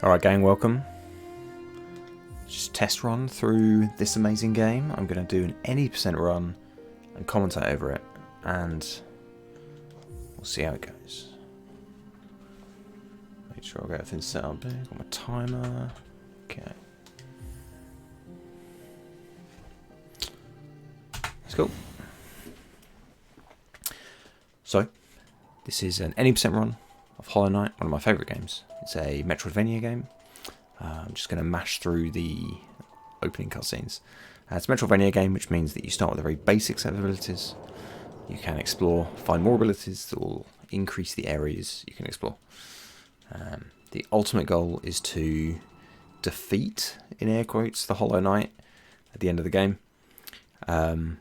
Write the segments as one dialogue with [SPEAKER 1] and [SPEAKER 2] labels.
[SPEAKER 1] Alright gang, welcome. Just test run through this amazing game. I'm going to do an any percent run and commentate over it, and we'll see how it goes. Make sure I've got everything set up there. Got my timer. Okay. Let's go. So, this is an any percent run of Hollow Knight, one of my favourite games. It's a Metroidvania game. I'm just going to mash through the opening cutscenes. It's a Metroidvania game, which means that you start with a very basic set of abilities. You can explore, find more abilities that will increase the areas you can explore. The ultimate goal is to defeat, in air quotes, the Hollow Knight at the end of the game. We're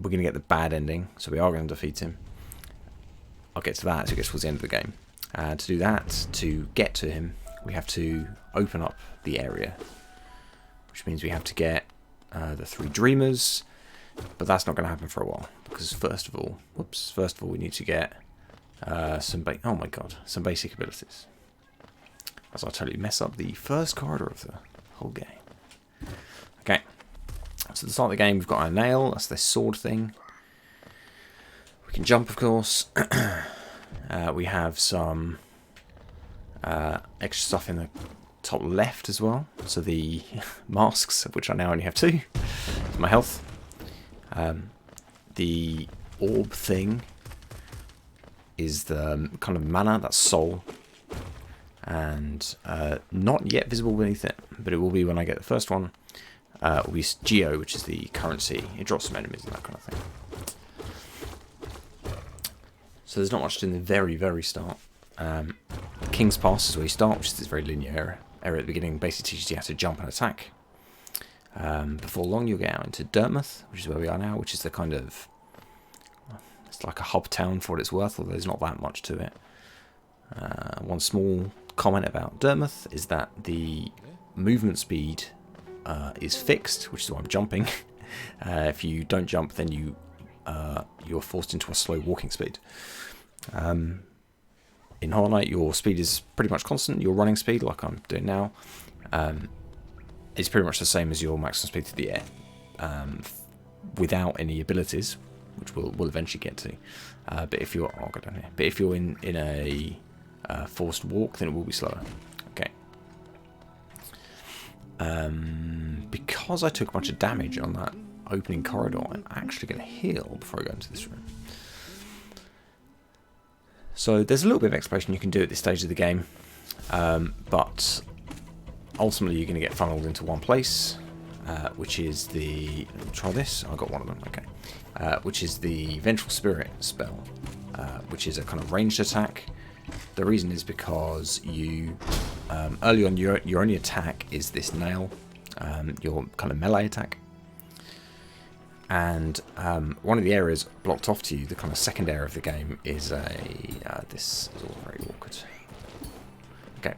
[SPEAKER 1] going to get the bad ending, so we are going to defeat him. I'll get to that as we get towards the end of the game. To do that, to get to him, we have to open up the area, which means we have to get the 3 dreamers, but that's not going to happen for a while, because first of all we need to get some basic abilities. As I totally mess up the first corridor of the whole game. Okay, so at the start of the game we've got our nail, that's this sword thing. We can jump, of course. We have some extra stuff in the top left as well. So the masks, of which I now only have 2, for my health. The orb thing is the kind of mana, that's soul. And not yet visible beneath it, but it will be when I get the first one. It will be Geo, which is the currency. It drops some enemies and that kind of thing. So there's not much in the very, very start. King's Pass is where you start, which is this very linear area at the beginning. Basically teaches you how to jump and attack. Before long you'll get out into Dartmouth, which is where we are now, which is the kind of... it's like a hub town for what it's worth, although there's not that much to it. One small comment about Dartmouth is that the movement speed is fixed, which is why I'm jumping. If you don't jump, then you're forced into a slow walking speed. In Hollow Knight, your speed is pretty much constant. Your running speed, like I'm doing now, is pretty much the same as your maximum speed through the air, without any abilities, which we'll eventually get to. But if you're in a forced walk, then it will be slower. Okay. Because I took a bunch of damage on that opening corridor, I'm actually going to heal before I go into this room. So there's a little bit of exploration you can do at this stage of the game, but ultimately you're going to get funneled into one place, which is the... let me try this. I got one of them. Okay. Which is the Vengeful Spirit spell, which is a kind of ranged attack. The reason is because you early on your only attack is this nail, your kind of melee attack. And one of the areas blocked off to you, the kind of second area of the game, is this is all very awkward. Okay,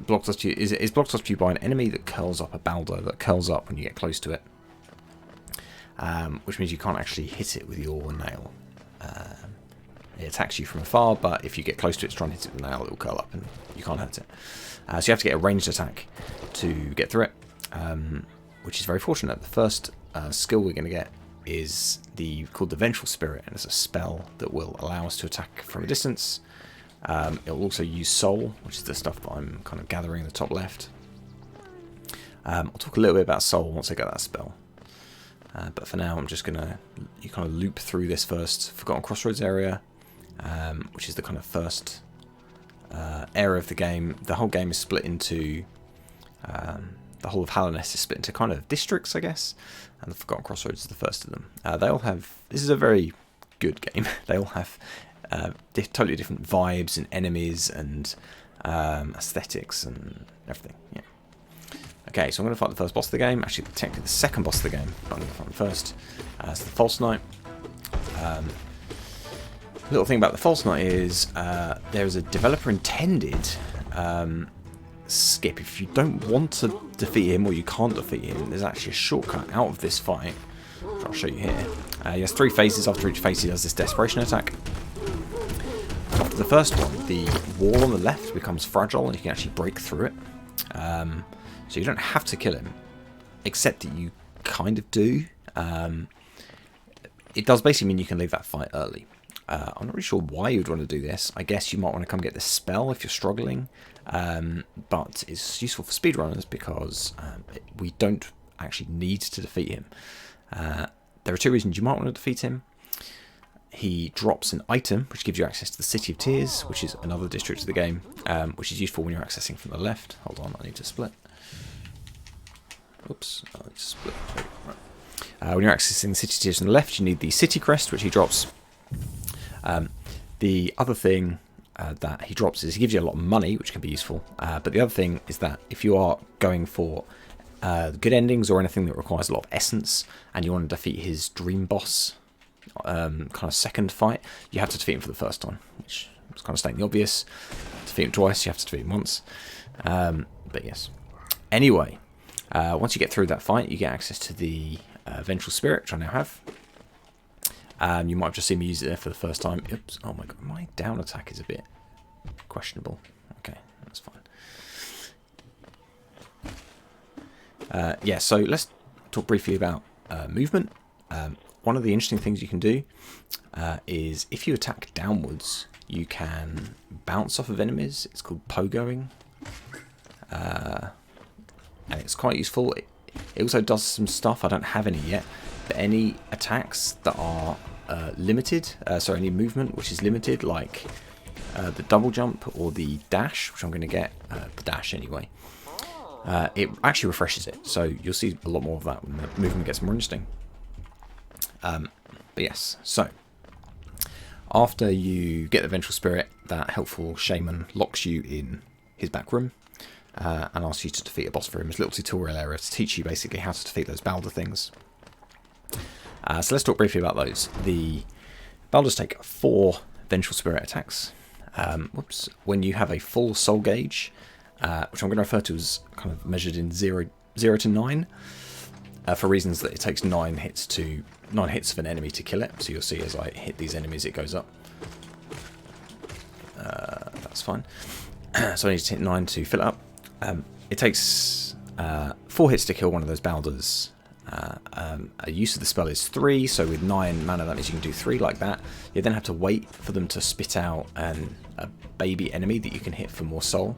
[SPEAKER 1] blocked off to you is blocked off to you by an enemy that curls up, a boulder that curls up when you get close to it, which means you can't actually hit it with your nail. It attacks you from afar, but if you get close to it, try and hit it with a nail, it will curl up and you can't hurt it. So you have to get a ranged attack to get through it, which is very fortunate. The first skill we're going to get is called the Vengeful Spirit, and it's a spell that will allow us to attack from a distance. It will also use Soul, which is the stuff that I'm kind of gathering in the top left. I'll talk a little bit about Soul once I get that spell. But for now, I'm just going to kind of loop through this first Forgotten Crossroads area, which is the kind of first area of the game. The whole game is split into... the whole of Hallownest is split into kind of districts, I guess, and the Forgotten Crossroads is the first of them. They all have... this is a very good game. They all have totally different vibes and enemies and aesthetics and everything. Yeah. Okay, so I'm going to fight the first boss of the game. Actually, technically the second boss of the game, but I'm going to fight him first. It's the False Knight. Little thing about the False Knight is there is a developer-intended skip. If you don't want to defeat him, or you can't defeat him, there's actually a shortcut out of this fight, which I'll show you here. He has 3 phases. After each phase he does this desperation attack. After the first one, the wall on the left becomes fragile and you can actually break through it. So you don't have to kill him, except that you kind of do. It does basically mean you can leave that fight early. I'm not really sure why you'd want to do this. I guess you might want to come get this spell if you're struggling, but it's useful for speedrunners because we don't actually need to defeat him. There are two reasons you might want to defeat him. He drops an item which gives you access to the City of Tears, which is another district of the game, which is useful when you're accessing from the left. Hold on, I need to split. Oops, I need to split. Right. When you're accessing the City of Tears from the left, you need the City Crest, which he drops. The other thing that he drops is he gives you a lot of money, which can be useful. But the other thing is that if you are going for good endings or anything that requires a lot of essence, and you want to defeat his dream boss, kind of second fight, you have to defeat him for the first time, which is kind of stating the obvious. Defeat him twice, you have to defeat him once. But yes. Anyway, once you get through that fight, you get access to the Vengeful Spirit, which I now have. You might have just seen me use it there for the first time. Oops, oh my god, my down attack is a bit questionable. Okay, that's fine. Yeah, so let's talk briefly about movement. One of the interesting things you can do is if you attack downwards, you can bounce off of enemies. It's called pogoing. And it's quite useful. It also does some stuff, I don't have any yet, but any attacks that are limited, sorry, any movement which is limited, like the double jump or the dash, which I'm going to get, the dash anyway, it actually refreshes it, so you'll see a lot more of that when the movement gets more interesting. But yes, so after you get the Vengeful Spirit, that helpful shaman locks you in his back room and asks you to defeat a boss for him. It's a little tutorial area to teach you basically how to defeat those Balder things. So let's talk briefly about those. The Balders take 4 Vengeful Spirit attacks. When you have a full soul gauge, which I'm going to refer to as kind of measured in 0 to 9, for reasons that it takes 9 hits of an enemy to kill it. So you'll see as I hit these enemies, it goes up. That's fine. So I need to hit 9 to fill it up. It takes 4 hits to kill one of those Balders. A use of the spell is 3, so with 9 mana that means you can do 3 like that. You then have to wait for them to spit out a baby enemy that you can hit for more soul.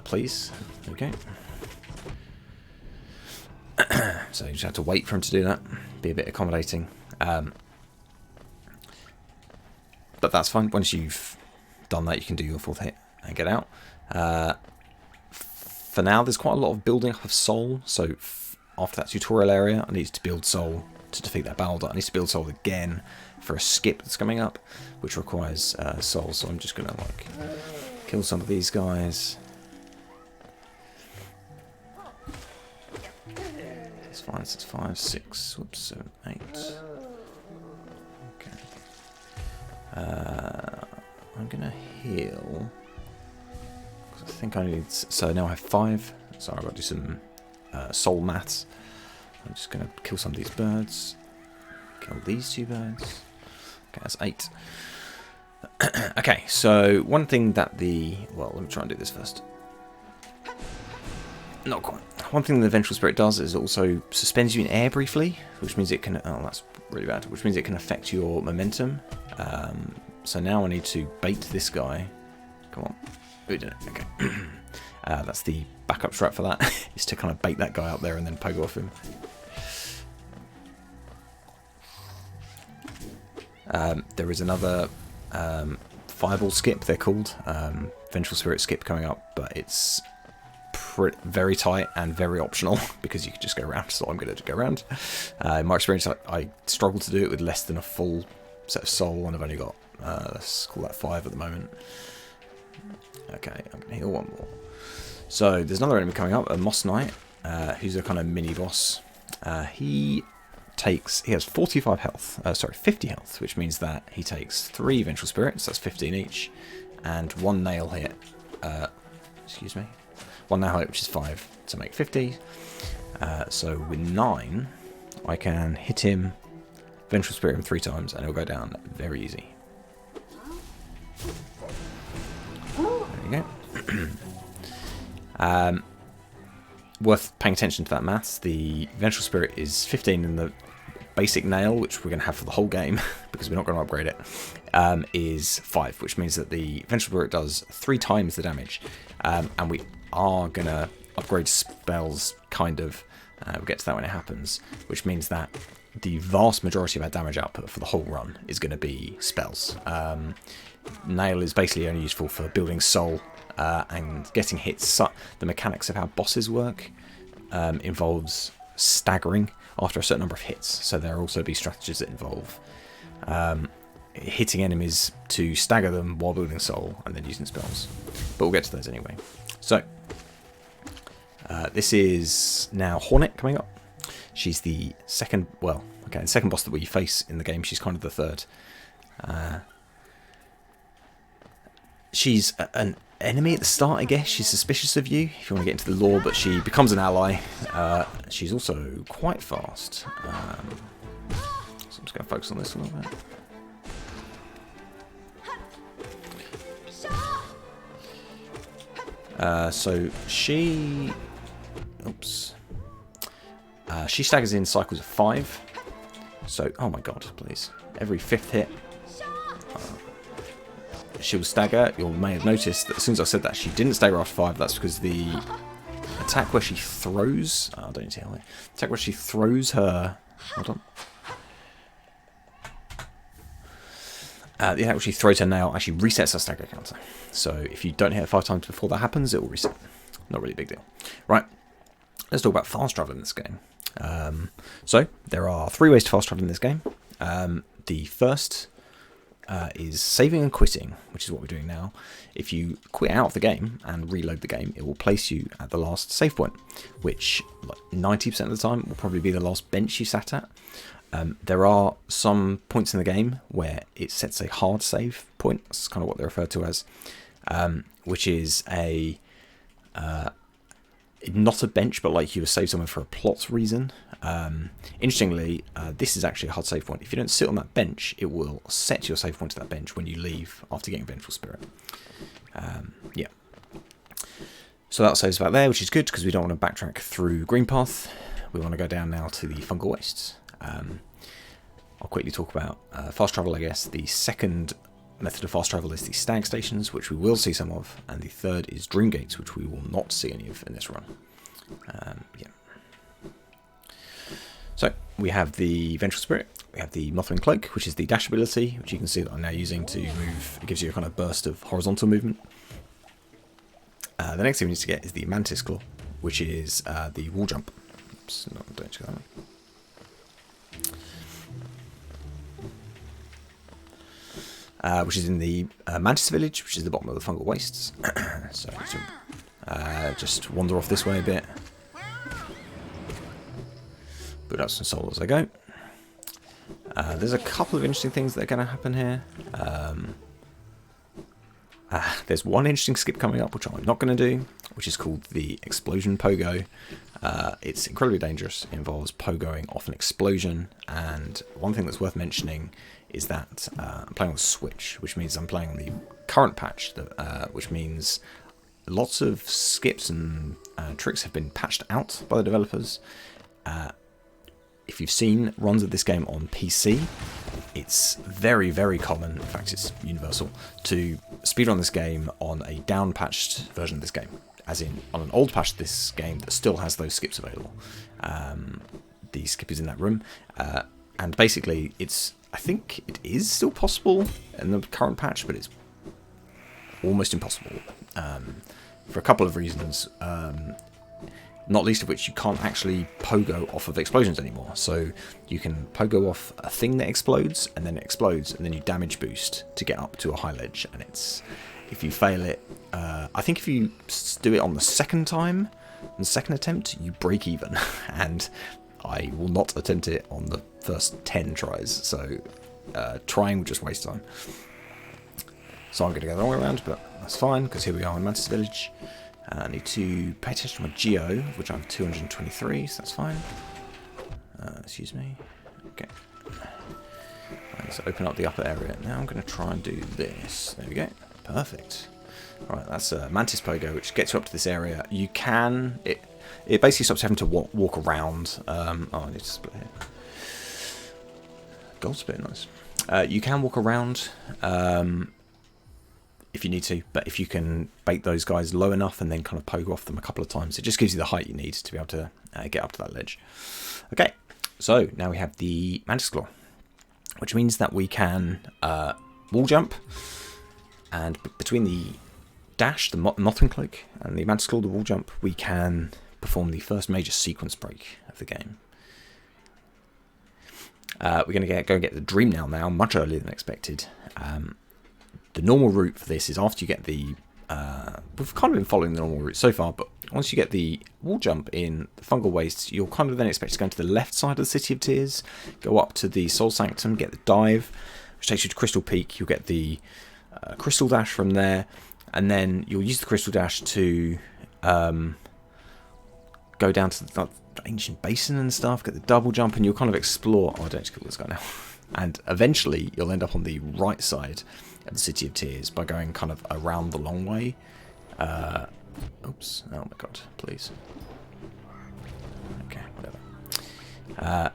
[SPEAKER 1] Please. Okay. So you just have to wait for him to do that. Be a bit accommodating. But that's fine. Once you've done that, you can do your 4th hit and get out. For now, there's quite a lot of building up of soul, so after that tutorial area, I need to build soul to defeat that Balder. I need to build soul again for a skip that's coming up, which requires soul. So I'm just gonna like kill some of these guys. It's fine. It's 5, 6, whoops, 7, 8. Okay. I'm gonna heal. I think I need. So now I have 5. So I've got to do some soul maths. I'm just going to kill some of these birds. Kill these 2 birds. Okay, that's 8. Okay, so one thing that well, let me try and do this first. Not quite. One thing the Vengeful Spirit does is also suspends you in air briefly, which means it can. Oh, that's really bad. Which means it can affect your momentum. So now I need to bait this guy. Come on. We did it. Okay. That's the backup strat for that, is to kind of bait that guy up there and then pogo off him. There is another fireball skip, they're called. Vengeful Spirit skip coming up, but it's very tight and very optional because you can just go around, so I'm going to go around. In my experience, I struggle to do it with less than a full set of soul, and I've only got, let's call that 5 at the moment. Okay, I'm going to heal 1 more. So there's another enemy coming up, a Moss Knight, who's a kind of mini boss. He has 45 health, 50 health, which means that he takes 3 Vengeful Spirits, that's 15 each, and 1 nail hit. Excuse me, 1 nail hit, which is 5 to make 50. So with 9, I can hit him, Vengeful Spirit him 3 times, and he'll go down very easy. Worth paying attention to that maths. The Vengeful Spirit is 15 in the basic nail, which we're going to have for the whole game because we're not going to upgrade it, is 5, which means that the Vengeful Spirit does 3 times the damage. And we are going to upgrade spells, kind of. We'll get to that when it happens, which means that the vast majority of our damage output for the whole run is going to be spells. Nail is basically only useful for building soul and getting hits. The mechanics of how bosses work involves staggering after a certain number of hits, so there will also be strategies that involve hitting enemies to stagger them while building soul and then using spells. But we'll get to those anyway. So, this is now Hornet coming up. She's the second, well, okay, the second boss that we face in the game. She's kind of the third. She's an enemy at the start, I guess. She's suspicious of you, if you want to get into the lore, but she becomes an ally. She's also quite fast. So I'm just going to focus on this a little bit. So she... Oops. She staggers in cycles of 5. So, oh my god, please. Every 5th hit, she will stagger. You may have noticed that as soon as I said that, she didn't stagger after 5. That's because the attack where she throws... Oh, I don't need to tell you. Attack where she throws her... Hold on. The attack where she throws her nail actually resets her stagger counter. So if you don't hit it 5 times before that happens, it will reset. Not really a big deal. Right. Let's talk about fast travel in this game. So there are 3 ways to fast travel in this game. The first is saving and quitting, which is what we're doing now. If you quit out of the game and reload the game, it will place you at the last save point, which like 90% of the time will probably be the last bench you sat at. There are some points in the game where it sets a hard save point. That's kind of what they're referred to as, which is a not a bench, but like you would save somewhere for a plot reason. Interestingly, this is actually a hard save point. If you don't sit on that bench, it will set your save point to that bench when you leave after getting Vengeful Spirit. Yeah. So that saves about there, which is good because we don't want to backtrack through Green Path. We want to go down now to the Fungal Wastes. I'll quickly talk about fast travel, I guess. The second method of fast travel is the Stag Stations, which we will see some of, and the third is Dream Gates, which we will not see any of in this run. Yeah. So we have the Vengeful Spirit, we have the Mothling Cloak, which is the dash ability, which you can see that I'm now using to move. It gives you a kind of burst of horizontal movement. The next thing we need to get is the Mantis Claw, which is the wall jump. Oops, no, don't check that one. Which is in the Mantis Village, which is the bottom of the Fungal Wastes. So just wander off this way a bit. Put out some soul as I go. There's a couple of interesting things that are going to happen here. There's one interesting skip coming up, which I'm not going to do, which is called the Explosion Pogo. It's incredibly dangerous. It involves pogoing off an explosion, and one thing that's worth mentioning is that I'm playing on the Switch, which means I'm playing on the current patch, which means lots of skips and tricks have been patched out by the developers. If you've seen runs of this game on PC, it's very, very common, in fact it's universal, to speedrun this game on a down-patched version of this game. As in, on an old patch of this game that still has those skips available. The skip is in that room. And basically, I think it is still possible in the current patch, but it's almost impossible. For a couple of reasons. Not least of which, you can't actually pogo off of explosions anymore. So you can pogo off a thing that explodes, and then it explodes, and then you damage boost to get up to a high ledge. And if you fail it, I think if you do it on the second time, on the second attempt, you break even. And I will not attempt it on the first 10 tries. So trying will just waste time. So I'm going to go the wrong way around, but that's fine, because here we are in Mantis Village. I need to pay attention to my Geo, which I have 223, so that's fine. Excuse me. Okay. Let's open up the upper area. Now I'm going to try and do this. There we go. Perfect. Right, that's a Mantis Pogo, which gets you up to this area. You can... It basically stops having to walk around. Oh, I need to split here. Gold split, nice. You can walk around if you need to, but if you can bait those guys low enough and then kind of pogo off them a couple of times, it just gives you the height you need to be able to get up to that ledge. Okay, so now we have the Mantis Claw, which means that we can wall jump, and between the dash, the Mothman Cloak, and the Mantis Claw, the wall jump, we can perform the first major sequence break of the game. We're going to go and get the Dream Nail now, much earlier than expected. The normal route for this is after you get the... we've kind of been following the normal route so far, but once you get the wall jump in the Fungal Waste, you'll kind of then expect to go to the left side of the City of Tears, go up to the Soul Sanctum, get the dive, which takes you to Crystal Peak. You'll get the Crystal Dash from there, and then you'll use the Crystal Dash to go down to the ancient basin and stuff, get the double jump, and you'll kind of explore... Oh, I don't need to kill this guy now. And eventually you'll end up on the right side of the City of Tears by going kind of around the long way. Oops. Oh my god, please. Okay, whatever.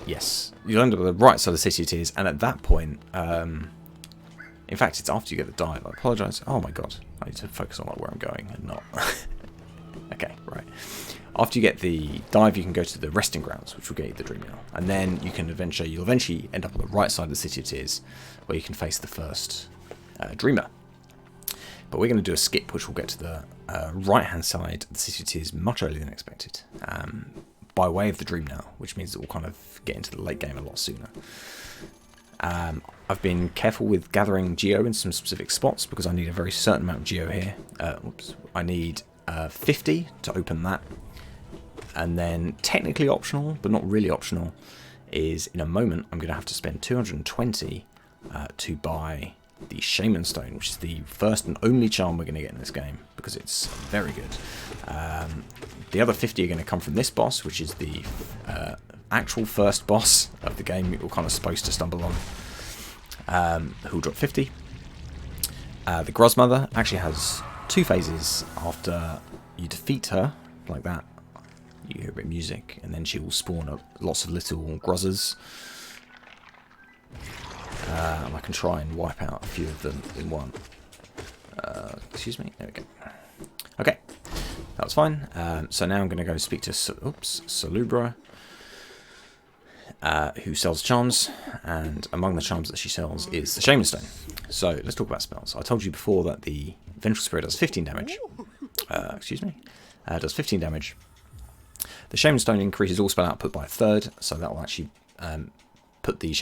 [SPEAKER 1] Yes, you'll end up on the right side of the City of Tears, and at that point... in fact, it's after you get the dive. I apologise. Oh my god, I need to focus on where I'm going and not... Okay, right. After you get the dive, you can go to the resting grounds, which will get you the Dream Nail. And then you can you'll eventually end up on the right side of the City of Tears, where you can face the first Dreamer. But we're going to do a skip, which will get to the right-hand side of the City of Tears much earlier than expected, by way of the Dream Nail, which means it will kind of get into the late game a lot sooner. I've been careful with gathering Geo in some specific spots, because I need a very certain amount of Geo here. I need 50 to open that. And then technically optional, but not really optional, is in a moment I'm going to have to spend 220 to buy the Shaman Stone, which is the first and only charm we're going to get in this game, because it's very good. The other 50 are going to come from this boss, which is the actual first boss of the game you're kind of supposed to stumble on, who'll drop 50. The Grozmother actually has 2 phases. After you defeat her, like that, you hear a bit of music, and then she will spawn up lots of little Grozzers. And I can try and wipe out a few of them in one. Excuse me, there we go. Okay, that was fine. So now I'm going to go speak to Salubra, who sells charms, and among the charms that she sells is the Shaman Stone. So let's talk about spells. I told you before that the Vengeful Spirit does 15 damage. Does 15 damage. The Shaman Stone increases all spell output by a third, so that will actually put the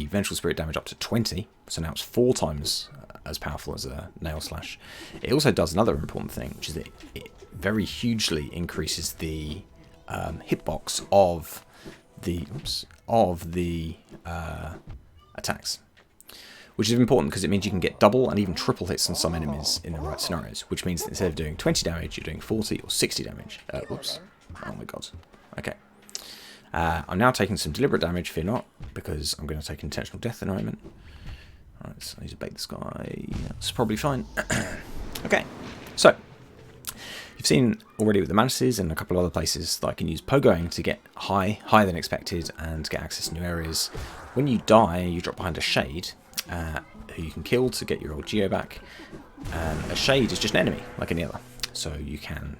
[SPEAKER 1] Vengeful Spirit damage up to 20. So now it's 4 times as powerful as a Nail Slash. It also does another important thing, which is that it very hugely increases the hitbox of the attacks, which is important because it means you can get double and even triple hits on some enemies in the right scenarios, which means that instead of doing 20 damage, you're doing 40 or 60 damage. Whoops. Oh my god. Okay. I'm now taking some deliberate damage, fear not, because I'm going to take intentional death in a moment. Alright, so I need to bait this guy. That's probably fine. Okay. So, you've seen already with the Mantises and a couple of other places that I can use pogoing to get higher than expected and get access to new areas. When you die, you drop behind a Shade, who you can kill to get your old Geo back. And a Shade is just an enemy, like any other. So you can,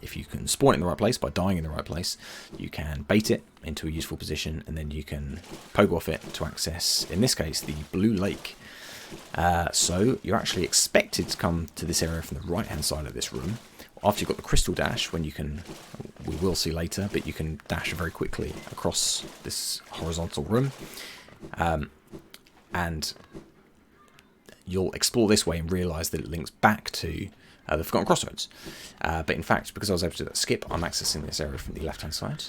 [SPEAKER 1] if you can spawn it in the right place by dying in the right place, you can bait it into a useful position, and then you can pogo off it to access, in this case, the Blue Lake. So you're actually expected to come to this area from the right-hand side of this room. After you've got the Crystal Dash, when you can, we will see later, but you can dash very quickly across this horizontal room. And you'll explore this way and realise that it links back to the Forgotten Crossroads. But in fact, because I was able to do that skip, I'm accessing this area from the left-hand side.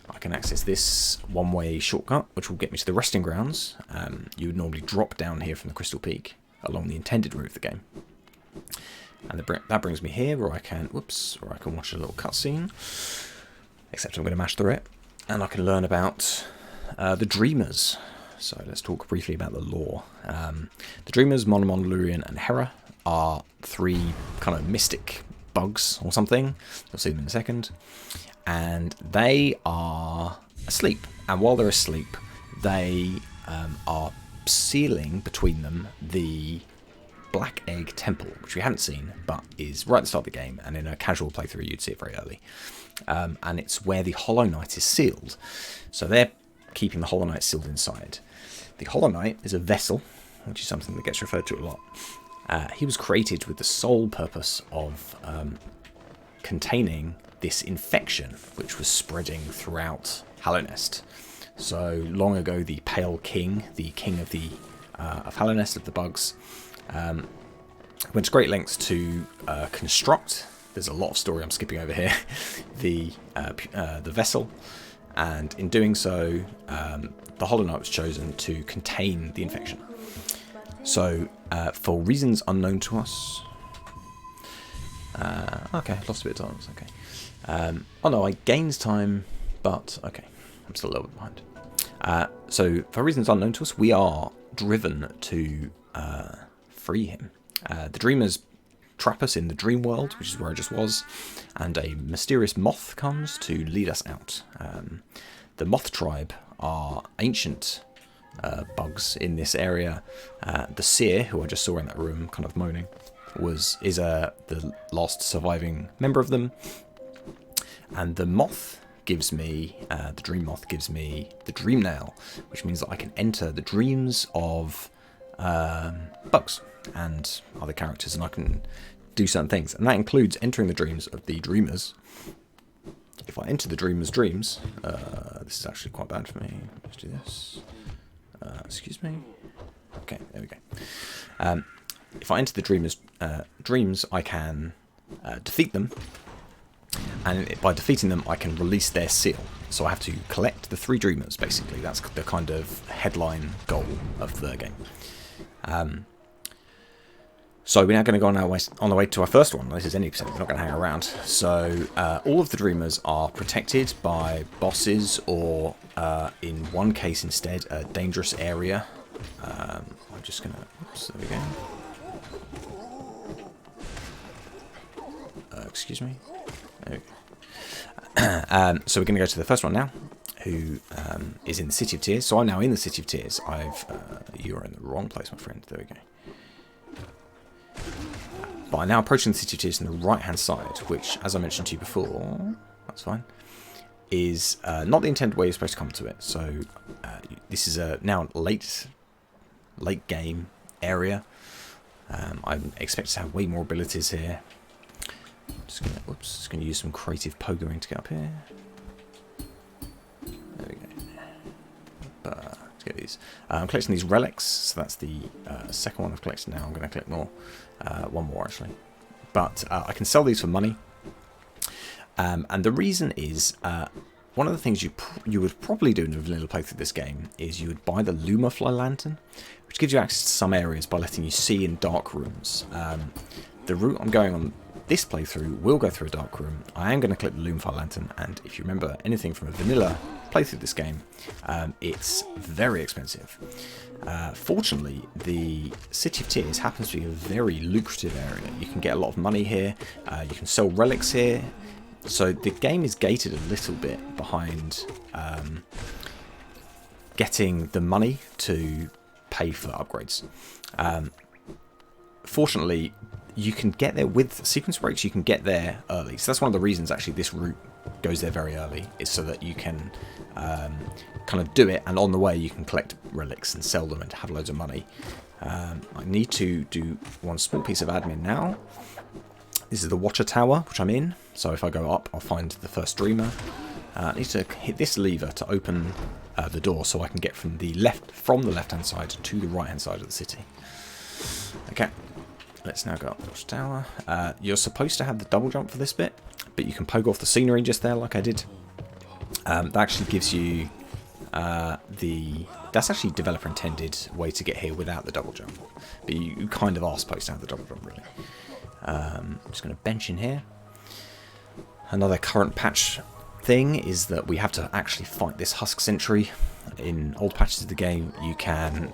[SPEAKER 1] I can access this one-way shortcut, which will get me to the resting grounds. You would normally drop down here from the Crystal Peak along the intended route of the game. And that brings me here, where I can, where I can watch a little cutscene. Except I'm going to mash through it, and I can learn about the Dreamers. So let's talk briefly about the lore. The Dreamers, Monomon, Lurian, and Hera are 3 kind of mystic bugs or something. You'll see them in a second. And they are asleep. And while they're asleep, they are sealing between them the Black Egg Temple, which we haven't seen, but is right at the start of the game. And in a casual playthrough, you'd see it very early. And it's where the Hollow Knight is sealed. So they're keeping the Hollow Knight sealed inside. The Hollow Knight is a vessel, which is something that gets referred to a lot. He was created with the sole purpose of containing this infection, which was spreading throughout Hallownest. So long ago, the Pale King, the king of the of Hallownest, of the bugs, went to great lengths to construct. There's a lot of story I'm skipping over here. The vessel, and in doing so, the Hollow Knight was chosen to contain the infection. So, for reasons unknown to us... okay, lost a bit of time, it's okay. Oh no, I gained time, but okay, I'm still a little bit behind. So, for reasons unknown to us, we are driven to free him. The Dreamers trap us in the dream world, which is where I just was, and a mysterious moth comes to lead us out. The moth tribe are ancient bugs in this area. The seer, who I just saw in that room kind of moaning, is the last surviving member of them. And the moth gives me, the dream moth gives me the dream nail, which means that I can enter the dreams of bugs and other characters, and I can do certain things, and that includes entering the dreams of the dreamers. If I enter the dreamers' dreams, this is actually quite bad for me. Let's do this. Excuse me. Okay, there we go. If I enter the dreamers' dreams, I can defeat them, and by defeating them, I can release their seal. So I have to collect the 3 dreamers, basically. That's the kind of headline goal of the game. So we're now going to go on the way to our first one. This is any percent. We're not going to hang around. So all of the dreamers are protected by bosses, or in one case instead, a dangerous area. I'm just going to... Oops, there we go. Excuse me. There we go. So we're going to go to the first one now, who is in the City of Tears. So I'm now in the City of Tears. You're in the wrong place, my friend. There we go. But I'm now approaching the City of Tears on the right-hand side, which, as I mentioned to you before, that's fine, is not the intended way you're supposed to come to it. So this is now a late game area. I expect to have way more abilities here. Just gonna use some creative pogoing to get up here. There we go. Let's get these. I'm collecting these relics, so that's the second one I've collected now. I'm going to collect more. One more actually, but I can sell these for money. And the reason is, one of the things you would probably do in a vanilla playthrough of this game is you would buy the Lumafly lantern, which gives you access to some areas by letting you see in dark rooms. The route I'm going on this playthrough will go through a dark room. I am going to collect the Lumafly lantern, and if you remember anything from a vanilla playthrough of this game, it's very expensive. Fortunately, the City of Tears happens to be a very lucrative area. You can get a lot of money here. You can sell relics here. So the game is gated a little bit behind getting the money to pay for upgrades. Fortunately, you can get there with sequence breaks. You can get there early. So that's one of the reasons actually this route goes there very early, is so that you can kind of do it, and on the way you can collect relics and sell them and have loads of money. I need to do one small piece of admin now. This is the Watcher Tower, which I'm in. So if I go up, I'll find the first dreamer. I need to hit this lever to open the door, so I can get from the left-hand side to the right-hand side of the city. Okay, let's now go up the Watcher Tower. You're supposed to have the double jump for this bit, but you can poke off the scenery just there, like I did. That actually gives you that's actually developer intended way to get here without the double jump, but you kind of are supposed to have the double jump, really. I'm just going to bench in here. Another current patch thing is that we have to actually fight this Husk Sentry. In old patches of the game, you can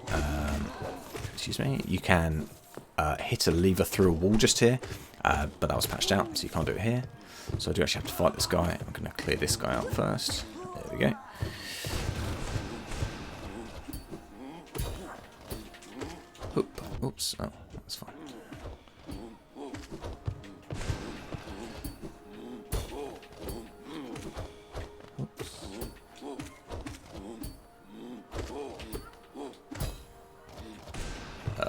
[SPEAKER 1] you can hit a lever through a wall just here, but that was patched out, so you can't do it here. So I do actually have to fight this guy. I'm going to clear this guy out first. There we go. Oops. Oh, that's fine. Oops.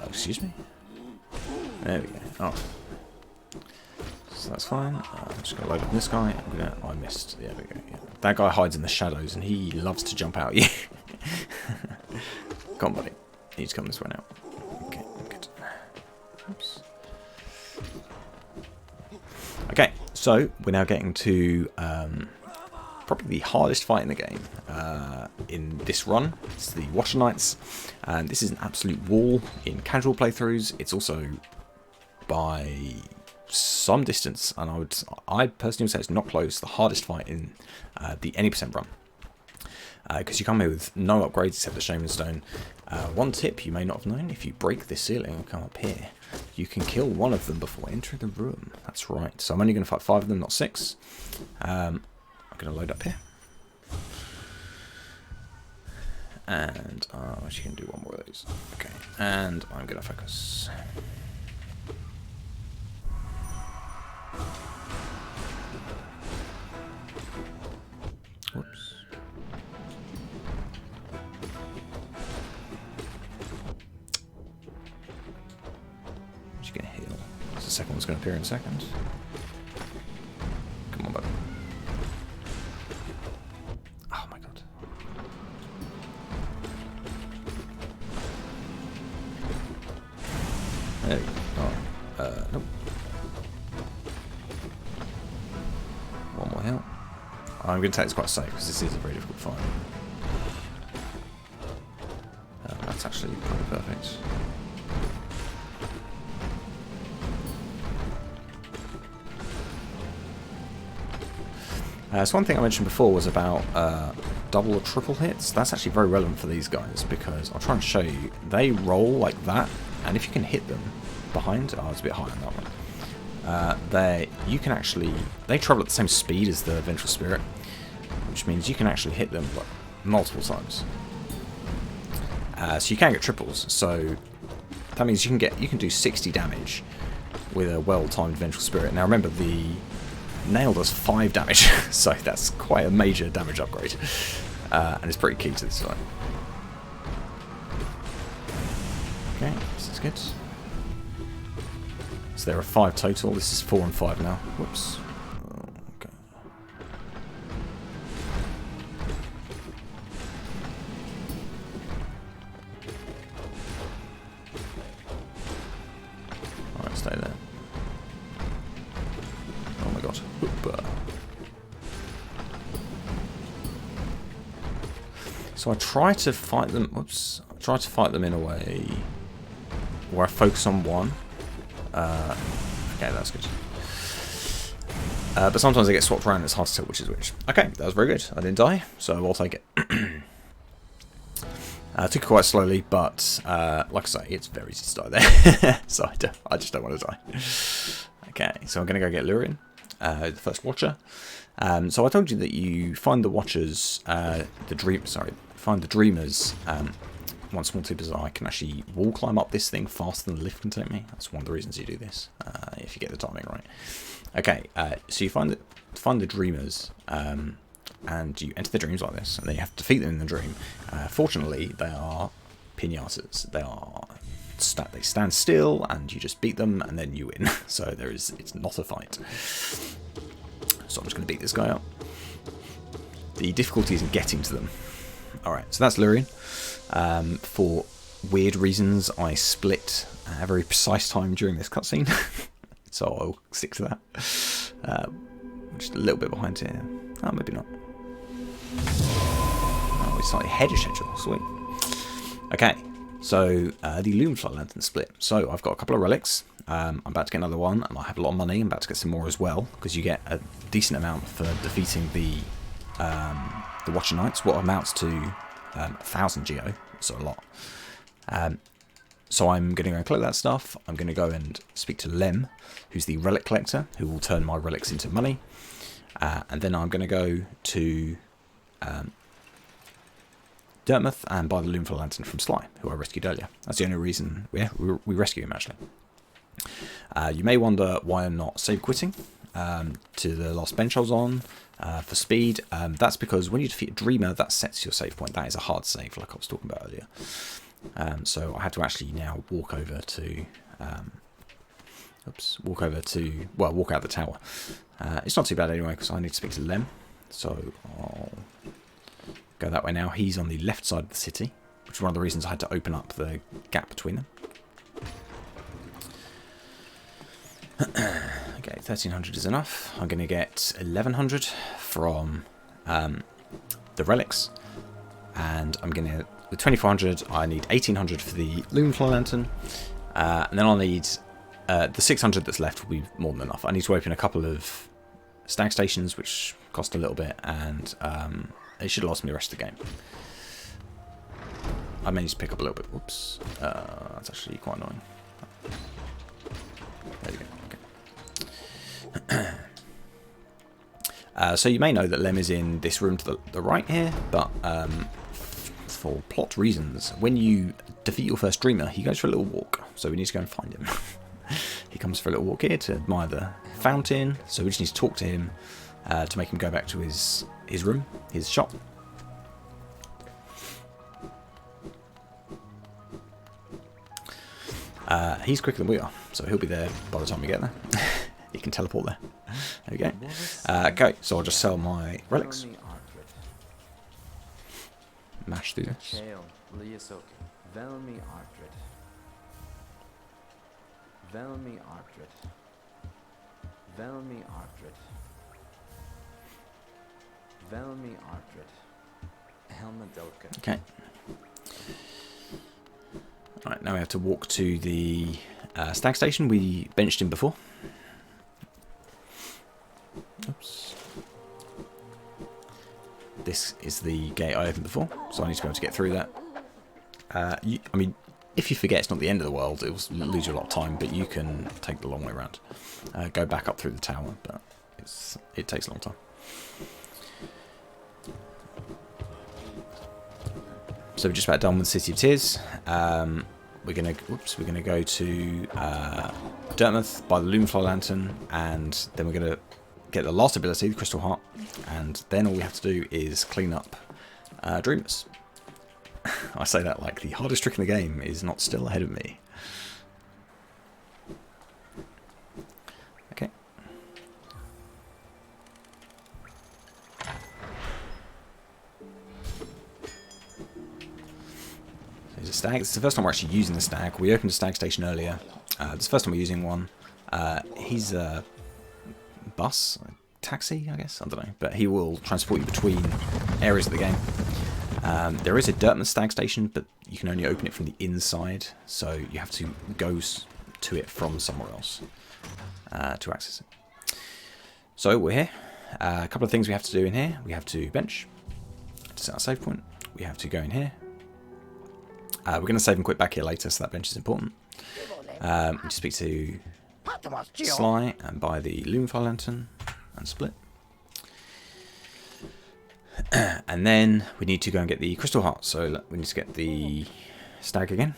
[SPEAKER 1] Excuse me? There we go. Oh. So that's fine. I'm just going to load up this guy. I missed. There we go. Yeah. That guy hides in the shadows and he loves to jump out at you. Come on, buddy. You need to come this way now. Okay, good. Oops. Okay, so we're now getting to probably the hardest fight in the game in this run. It's the Watcher Knights, and this is an absolute wall in casual playthroughs. It's also by some distance, and I personally would say it's not close, the hardest fight in the any percent run. Because you come here with no upgrades except the Shaman Stone. One tip you may not have known: if you break this ceiling and come up here, you can kill one of them before entering the room. That's right. So I'm only going to fight 5 of them, not 6. I'm going to load up here. And I'm actually going to do one more of those. Okay, and I'm going to focus. Whoops. Just going to heal. The second one's going to appear in a second. Come on, buddy. Oh my god. There we go. Oh, nope. One more heal. I'm going to take this quite safe because this is a very difficult fight. That's actually probably perfect. So one thing I mentioned before was about double or triple hits. That's actually very relevant for these guys because I'll try and show you. They roll like that, and if you can hit them behind, oh, it's a bit high on that one. They travel at the same speed as the Vengeful Spirit, which means you can actually hit them like, multiple times. So you can get triples. So that means you can do 60 damage with a well-timed Vengeful Spirit. Now remember, the nail does 5 damage, so that's quite a major damage upgrade, and it's pretty key to this fight. Okay, this is good. So there are 5 total. This is 4 and 5 now. Whoops. Okay. Alright, stay there. Oh my god. So I try to fight them. Whoops. I try to fight them in a way where I focus on one. Okay, that's good. But sometimes they get swapped around and it's hard to tell which is which. Okay, that was very good. I didn't die, so I'll take it. Took it quite slowly, but like I say, it's very easy to die there. So I just don't want to die. Okay, so I'm going to go get Lurian, the first Watcher. So I told you that you find the Watchers, find the Dreamers. One small tip is I can actually wall climb up this thing faster than the lift can take me. That's one of the reasons you do this, if you get the timing right. Okay, so you find the Dreamers, and you enter the dreams like this, and then you have to defeat them in the dream. Fortunately, they are pinatas. They stand still, and you just beat them, and then you win. So it's not a fight. So I'm just going to beat this guy up. The difficulty is in getting to them. Alright, so that's Lurian. For weird reasons, I split a very precise time during this cutscene. So I'll stick to that. Just a little bit behind here. Oh, maybe not. Oh, it's slightly ahead of schedule. Sweet. Okay, so the Lumenfly Lantern split. So I've got a couple of relics. I'm about to get another one, and I have a lot of money. I'm about to get some more as well, because you get a decent amount for defeating the Watcher Knights, what amounts to 1,000 Geo, so a lot. So I'm going to go and collect that stuff. I'm going to go and speak to Lem, who's the relic collector, who will turn my relics into money. And then I'm going to go to Dartmouth and buy the Loomful Lantern from Sly, who I rescued earlier. That's the only reason we rescue him, actually. You may wonder why I'm not save quitting to the last bench I was on for speed. That's because when you defeat a Dreamer, that sets your save point. That is a hard save, like I was talking about earlier. So I have to actually now walk over to... walk out the tower. It's not too bad anyway, because I need to speak to Lem. So I'll go that way now. He's on the left side of the city, which is one of the reasons I had to open up the gap between them. Okay, 1300 is enough. I'm going to get 1100 from the relics. And I'm going to... With 2400, I need 1800 for the Loomfly Lantern. And then I'll need... the 600 that's left will be more than enough. I need to open a couple of stag stations, which cost a little bit, and it should last me the rest of the game. I may need to pick up a little bit. Whoops. That's actually quite annoying. There we go. Okay. So you may know that Lem is in this room to the right here, but for plot reasons, when you defeat your first Dreamer, he goes for a little walk, so we need to go and find him. He comes for a little walk here to admire the fountain, so we just need to talk to him to make him go back to his room, his shop. He's quicker than we are, so he'll be there by the time we get there. He can teleport there. There we go. Okay, so I'll just sell my relics. Mash through this. Okay. Alright, now we have to walk to the stag station. We benched him before. Oops. This is the gate I opened before, so I need to be able to get through that. I mean, if you forget, it's not the end of the world. It will lose you a lot of time, but you can take the long way around. Go back up through the tower, but it takes a long time. So we're just about done with City of Tears. We're gonna go to Dartmouth, buy the Loomfly Lantern, and then we're gonna get the last ability, the Crystal Heart, and then all we have to do is clean up Dreamers. I say that like the hardest trick in the game is not still ahead of me. Okay. There's a stag. It's the first time we're actually using the stag. We opened a stag station earlier. This is the first time we're using one. He's a bus, a taxi, I guess. I don't know. But he will transport you between areas of the game. There is a Dartmouth stag station, but you can only open it from the inside, so you have to go to it from somewhere else to access it. So we're here. A couple of things we have to do in here. We have to bench to set our save point. We have to go in here. We're going to save and quit back here later, so that bench is important. We speak to Sly and buy the Loomfly Lantern and split. And then we need to go and get the Crystal Heart. So we need to get the stag again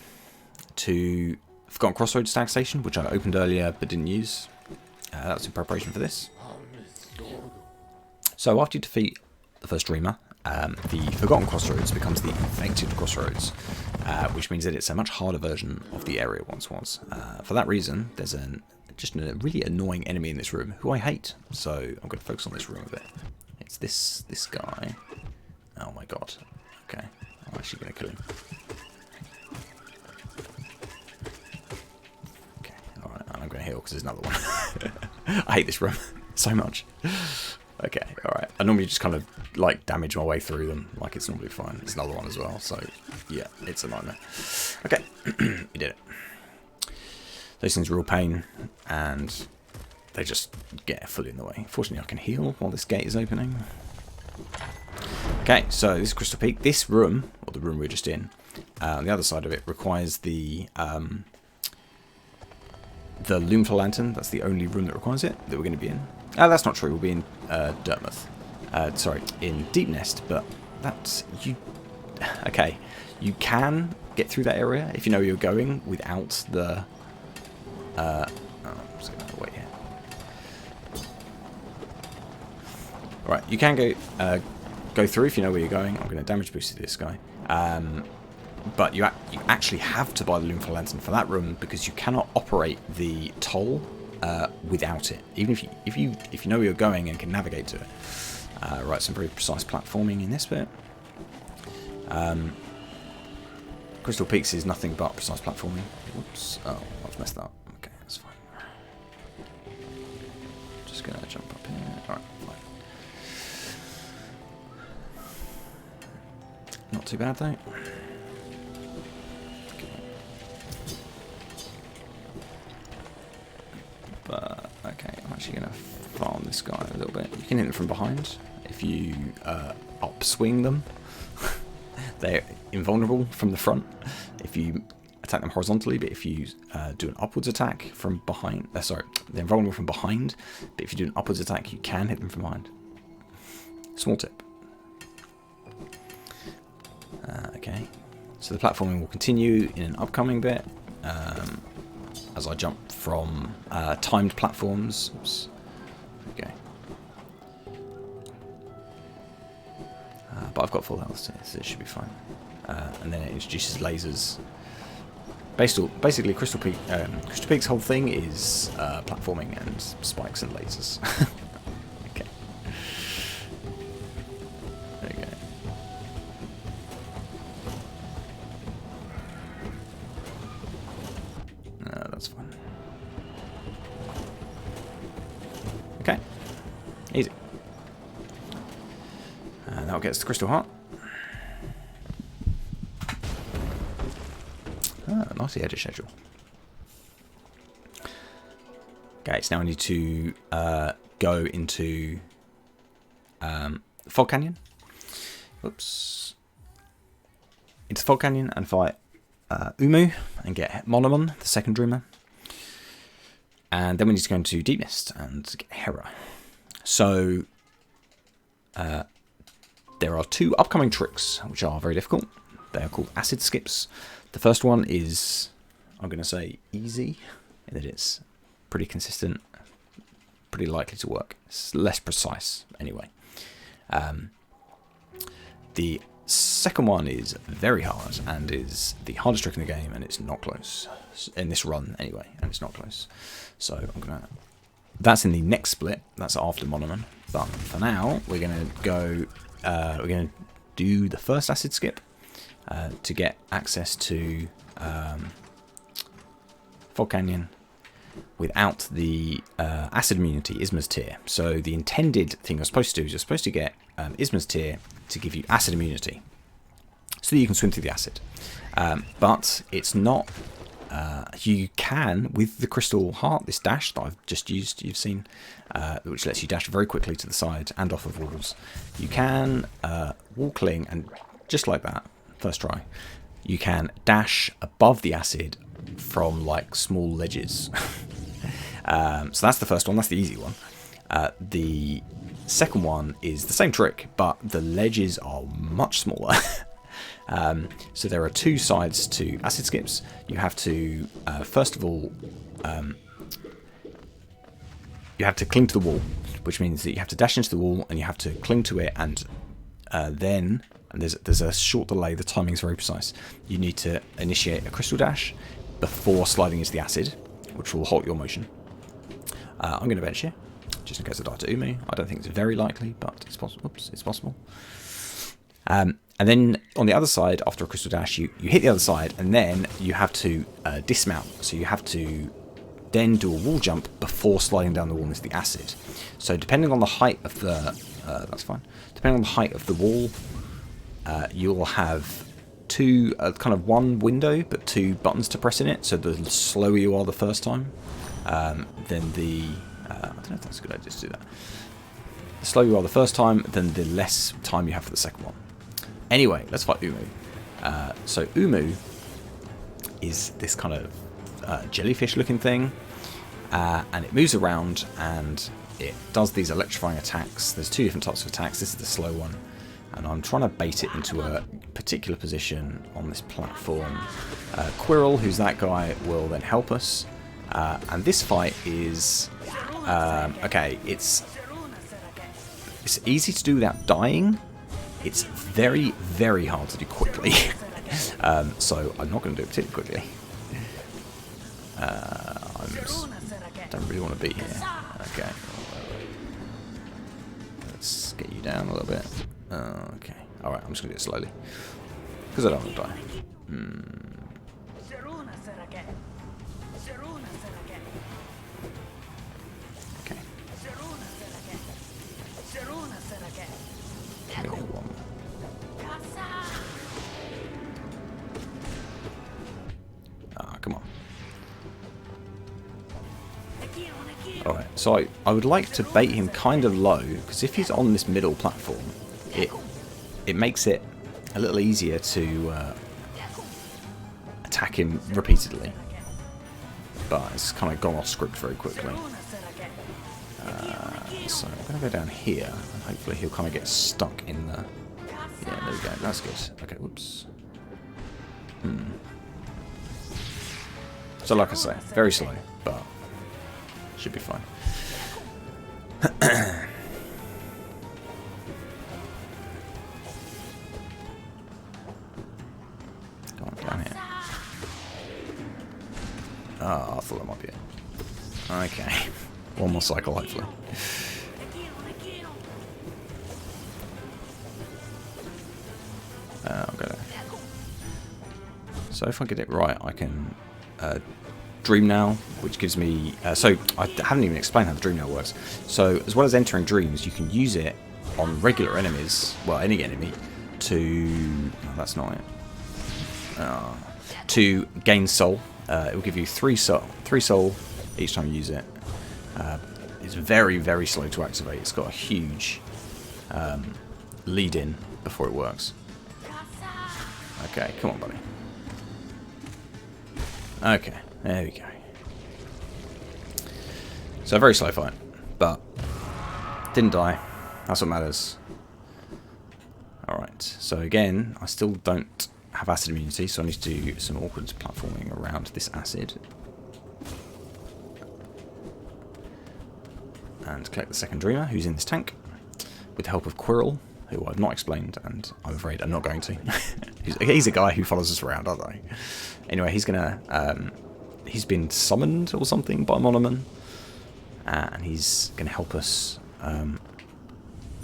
[SPEAKER 1] to Forgotten Crossroads stag station, which I opened earlier but didn't use. That was in preparation for this. So after you defeat the first Dreamer, the Forgotten Crossroads becomes the Infected Crossroads, which means that it's a much harder version of the area it once was. For that reason, there's just a really annoying enemy in this room who I hate. So I'm going to focus on this room a bit. It's this guy. Oh my god. Okay, I'm actually going to kill him. Okay, alright, and I'm going to heal because there's another one. I hate this room so much. Okay, alright. I normally just kind of like damage my way through them like it's normally fine. There's another one as well, so yeah, it's a nightmare. Okay, we did it. Those things are real pain, and they just get fully in the way. Fortunately, I can heal while this gate is opening. Okay, so this is Crystal Peak. This room, or the room we're just in, on the other side of it requires the Loomful Lantern. That's the only room that requires it, that we're going to be in. That's not true, we'll be in Dirtmouth. Sorry, in Deep Nest, but that's... Okay, you can get through that area if you know where you're going without the... I'm just going to wait here. Right, you can go through if you know where you're going. I'm going to damage boost this guy. But you actually have to buy the Loomful Lantern for that room because you cannot operate the toll without it, even if you know where you're going and can navigate to it. Right, some very precise platforming in this bit. Crystal Peaks is nothing but precise platforming. Whoops! Oh, I've messed that up. Okay, that's fine. Just gonna jump up here. All right, fine. Not too bad though. But, okay, I'm actually going to farm this guy a little bit. You can hit them from behind if you upswing them. They're invulnerable from the front if you attack them horizontally, but if you do an upwards attack from behind... sorry, they're invulnerable from behind, but if you do an upwards attack, you can hit them from behind. Small tip. Okay, so the platforming will continue in an upcoming bit. As I jump from timed platforms. Oops. Okay. But I've got full health, so it should be fine. And then it introduces lasers. Basically, Crystal Peak's whole thing is platforming and spikes and lasers. Okay. There we go. That's fine. Okay. Easy. And that'll get us the Crystal Heart. Nicely edit schedule. Okay, so now I need to go into Fog Canyon. Whoops. Into Fog Canyon and fight Umu and get Monomon, the second Dreamer. And then we need to go into Deep Nest and get Hera. So there are two upcoming tricks which are very difficult. They are called acid skips. The first one is, I'm going to say, easy, in that it's pretty consistent, pretty likely to work. It's less precise, anyway. The second one is very hard and is the hardest trick in the game, and it's not close. In this run, anyway, and it's not close. So I'm going to... That's in the next split. That's after Monomon. But for now, we're going to go... we're going to do the first acid skip to get access to Fog Canyon without the acid immunity, Isma's Tear. So the intended thing you're supposed to do is you're supposed to get Isma's Tear to give you acid immunity so that you can swim through the acid. But it's not... you can, with the Crystal Heart, this dash that I've just used, you've seen, which lets you dash very quickly to the side and off of walls. You can wall cling, and just like that, first try, you can dash above the acid from like small ledges. So that's the first one, that's the easy one. The second one is the same trick, but the ledges are much smaller. So there are two sides to acid skips. You have to, first of all, you have to cling to the wall, which means that you have to dash into the wall and you have to cling to it, and then there's a short delay. The timing is very precise. You need to initiate a crystal dash before sliding into the acid, which will halt your motion. I'm going to bench here, just in case I die to Umu. I don't think it's very likely, but it's possible. Oops, it's possible. And then on the other side, after a crystal dash, you hit the other side, and then you have to dismount. So you have to then do a wall jump before sliding down the wall into the acid. So depending on the height of the... that's fine. Depending on the height of the wall, you'll have two, kind of one window, but two buttons to press in it. So the slower you are the first time, then the... I don't know if that's a good idea to do that. The slower you are the first time, then the less time you have for the second one. Anyway, let's fight Umu. So Umu is this kind of jellyfish-looking thing, and it moves around and it does these electrifying attacks. There's two different types of attacks. This is the slow one, and I'm trying to bait it into a particular position on this platform. Quirrell, who's that guy, will then help us, and this fight is okay. It's easy to do without dying. It's very, very hard to do quickly. So I'm not going to do it particularly quickly. I don't really want to be here. Okay. Let's get you down a little bit. Okay. Alright, I'm just going to do it slowly. Because I don't want to die. Okay. Come on. Alright, so I would like to bait him kind of low, because if he's on this middle platform, it makes it a little easier to attack him repeatedly. But it's kind of gone off script very quickly. So I'm going to go down here, and hopefully he'll kind of get stuck in the... Yeah, there we go, that's good. Okay, whoops. So like I say, very slow, but should be fine. Go on, down here. Oh, I thought that might be it. Okay. One more cycle, hopefully. I'll go there. So if I get it right, I can dream now, which gives me... so I haven't even explained how the dream now works. So as well as entering dreams, you can use it on regular enemies, well, any enemy, to... Oh, that's not it. To gain soul. It will give you 3 soul each time you use it. It's very, very slow to activate. It's got a huge lead-in before it works. Okay, come on, buddy. Okay, there we go. So a very slow fight, but didn't die. That's what matters. Alright, so again, I still don't have acid immunity, so I need to do some awkward platforming around this acid. And collect the second Dreamer, who's in this tank, with the help of Quirrell, who I've not explained, and I'm afraid I'm not going to. He's a guy who follows us around, aren't I? Anyway, he's gonna... he's been summoned or something by Monoman, and he's gonna help us...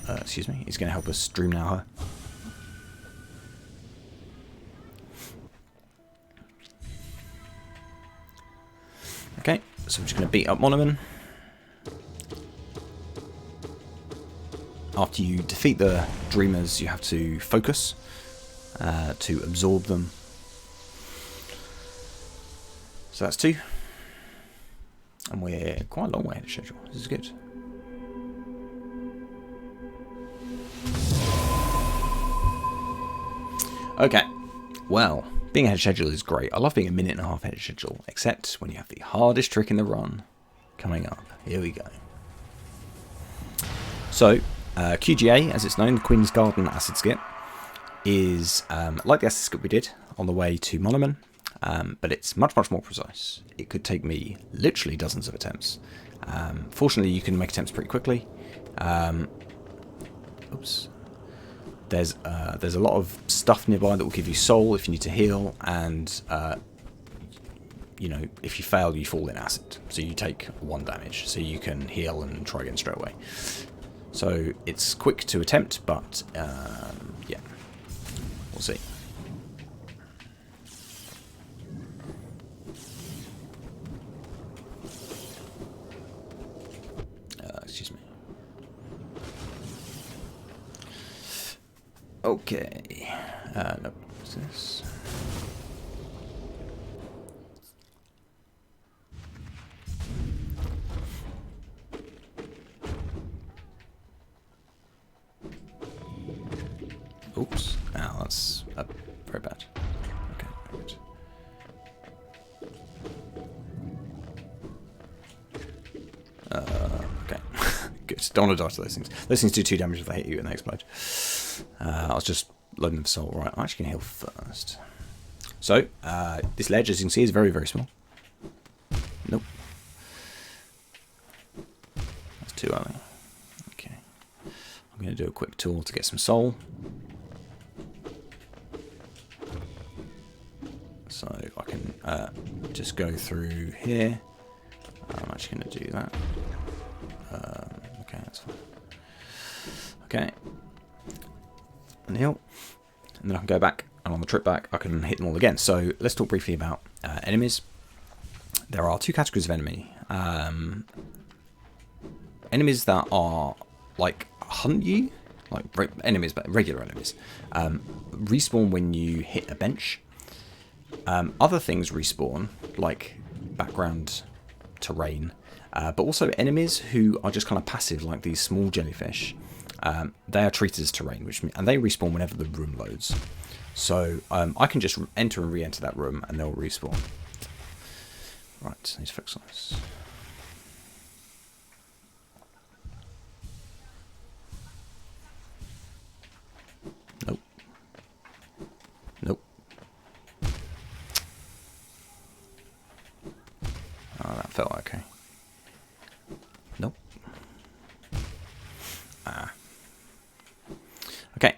[SPEAKER 1] excuse me, he's gonna help us Dream Now her. Okay, so I'm just gonna beat up Monoman. After you defeat the Dreamers, you have to focus to absorb them. So that's 2. And we're quite a long way ahead of schedule. This is good. Okay, well, being ahead of schedule is great. I love being a minute and a half ahead of schedule, except when you have the hardest trick in the run coming up. Here we go. So, QGA, as it's known, the Queen's Garden Acid Skip, is like the Acid Skip we did on the way to Monoman, but it's much, much more precise. It could take me literally dozens of attempts. Fortunately, you can make attempts pretty quickly. Oops. There's a lot of stuff nearby that will give you soul if you need to heal, and you know, if you fail, you fall in acid, so you take 1 damage, so you can heal and try again straight away. So it's quick to attempt, but yeah, we'll see. Excuse me. Okay. No, what's this? Oops. Ow, that's very bad. Good. Don't want to die to those things. Those things do 2 damage if they hit you and they explode. I was just loading them for soul. Right, I'm actually going to heal first. So, this ledge, as you can see, is very, very small. Nope. That's too early. Okay. I'm going to do a quick tour to get some soul. So I can just go through here. I'm actually going to do that. Okay, that's fine. Okay. And heal. And then I can go back, and on the trip back, I can hit them all again. So let's talk briefly about enemies. There are 2 categories of enemy. Enemies that are, like, hunt you. Like, enemies, but regular enemies. Respawn when you hit a bench. Other things respawn, like background terrain, but also enemies who are just kind of passive, like these small jellyfish. They are treated as terrain, and they respawn whenever the room loads. So I can just enter and re-enter that room, and they'll respawn. Right, need to fix on this. Nope. Nope. Oh, that felt okay. Nope. Okay.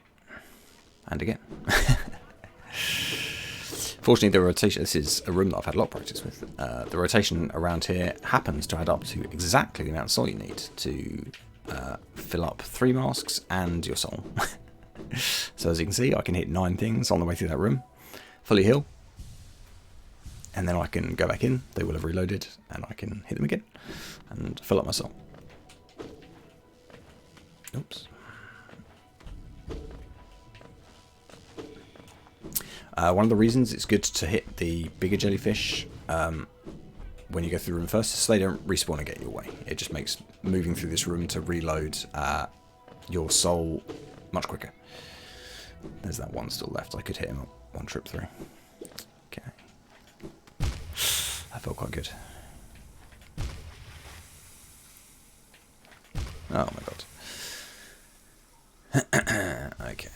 [SPEAKER 1] And again. Fortunately, the rotation, this is a room that I've had a lot of practice with. The rotation around here happens to add up to exactly the amount of soul you need to fill up 3 masks and your soul. So as you can see, I can hit 9 things on the way through that room, fully heal, and then I can go back in, they will have reloaded, and I can hit them again, and fill up my soul. Oops. One of the reasons it's good to hit the bigger jellyfish when you go through the room first is so they don't respawn and get you away. It just makes moving through this room to reload your soul much quicker. There's that one still left. I could hit him up 1 trip through. Okay. That felt quite good. Oh my god. Okay.